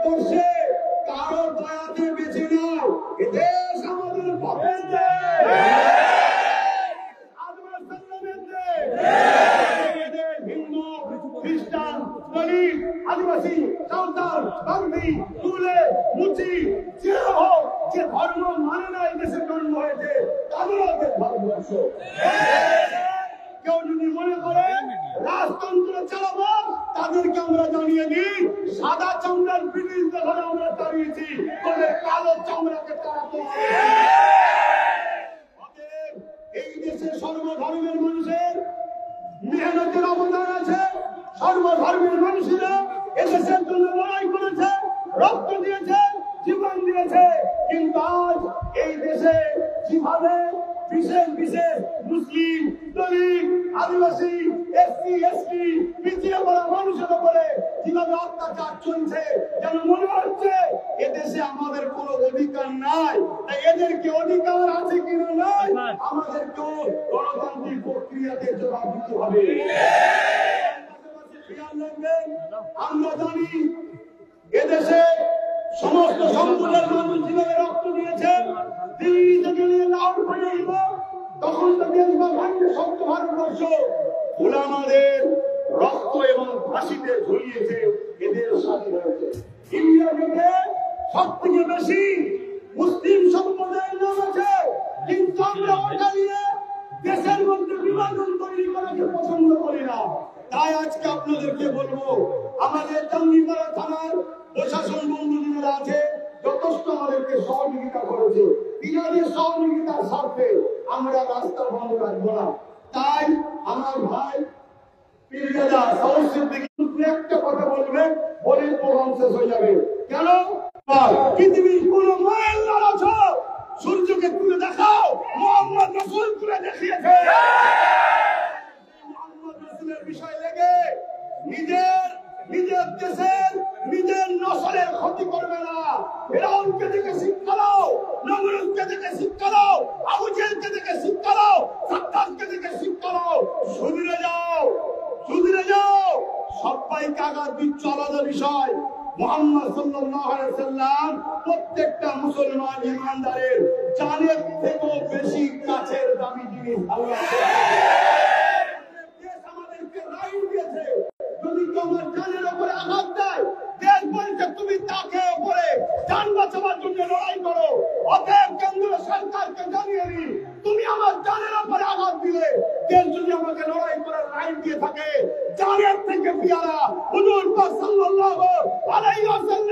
ভারতবর্ষে কারো দয়াতে বেঁচে নয়, এদেশ আমাদের বাপের দেশ, হিন্দু, খ্রিস্টান, দলিত, আদিবাসী, সাঁওতাল, বাঙালি, তুলে, মুচি, যে হোক, যে ধর্ম মানে না এই দেশে জন্ম হয়েছে, তাদেরও ভারতবর্ষ। কেউ যদি মনে করে রাজতন্ত্র চালাবো, তাদেরকে আমরা জানিয়ে দিই সাদা চামড়ার ব্রিটিশ যখন আমরা তাড়িয়েছি, তবে কালো চামড়াকে তাড়াতে হবে। এই দেশে সর্বধর্মের মানুষের মেহনতের অবদান আছে। সর্বধর্মের মানুষেরা এদেশের জন্য লড়াই করেছে, রক্ত দিয়েছে, জীবন দিয়েছে। কিন্তু আজ এই দেশে যেভাবে বিশেষ বিশেষ মুসলিম, দলিত, আদিবাসী, এসসি, এসটি, পিছিয়ে পড়া মানুষের উপরে যেভাবে অত্যাচার চলছে, যেন মনে হচ্ছে এদেশে আমাদের কোনো অধিকার নাই। তাই এদেরকে অধিকার আছে কিনা নাই, আমাদেরকেও গণতান্ত্রিক প্রক্রিয়াতে জবাব দিতে হবে। আমরা জানি এদেশে সমস্ত সম্প্রদায়ের মানুষ যেভাবে রক্ত দিয়েছে, দিল্লি থেকে নিয়ে লাহোর পর্যন্ত, তখন তো দেশ বা ভাঙবে সত্য ভারতবর্ষ ওলামাদের রক্ত এবং ফাঁসিতে ঝুলিয়েছে, এদের স্বাধীন হয়েছে। ইন্ডিয়া থেকে সব থেকে বেশি মুসলিম সম্প্রদায়ের নাম আছে, কিন্তু আমরা ওটা নিয়ে দেশের মধ্যে বিভাজন তৈরি করাকে পছন্দ করি না। তাই আজকে আপনাদেরকে বলবো, আমাদের টঙ্গিপাড়া থানার প্রশাসন বন্ধুরা আছে, যথেষ্ট আমাদেরকে সহযোগিতা করেছে। বিজয়ের সহযোগিতার স্বার্থে আমরা রাস্তা বন্ধ রাখবো না। তাই আমার ভাই পীরজাদা সাহসের দিকে একটা কথা বলবে, বলে প্রোগ্রাম শেষ হয়ে যাবে। কেন? পৃথিবীর কোন মায়ের লড়াছ সূর্যকে তুলে দেখাও, মোহাম্মদ রাসূল তুলে দেখিয়েছে। মোহাম্মদ রাসূলের বিষয় লেগে নিজের দেশের নিজের নসলের ক্ষতি করবে না। ফিরআউনকে দেখে শিক্ষা নাও, নমরুদকে দেখে শিক্ষা নাও, আবু জেহেলকে দেখে শিক্ষা নাও, সাদ্দাতকে দেখে শিক্ষা নাও। সুধরে যাও, সুধরে যাও। সবাইকে আঘাত দিচ্ছে আলাদা বিষয়। মুহাম্মদ সাল্লাল্লাহু আলাইহি ওয়াসাল্লাম প্রত্যেকটা মুসলমান ইমানদারের জানের থেকেও বেশি কাছের দামি জিনিস আল্লাহ আমাদেরকে রাইট দিয়েছে। যদি তোমার জানের উপরে আঘাত দেয়, দেশ বলছে তুমি তাকে উপরে জান বাঁচাবার জন্য লড়াই করো। অতএব কেন্দ্র সরকারকে জানিয়ে দিই, তুমি আমার জানের উপরে আঘাত দিলে, দেশ যদি আমাকে লড়াই করার রাইট দিয়ে থাকে, জানের থেকে পিয়ারা হুজুর পাক সাল্লাল্লাহু আলাইহি ওয়াসাল্লাম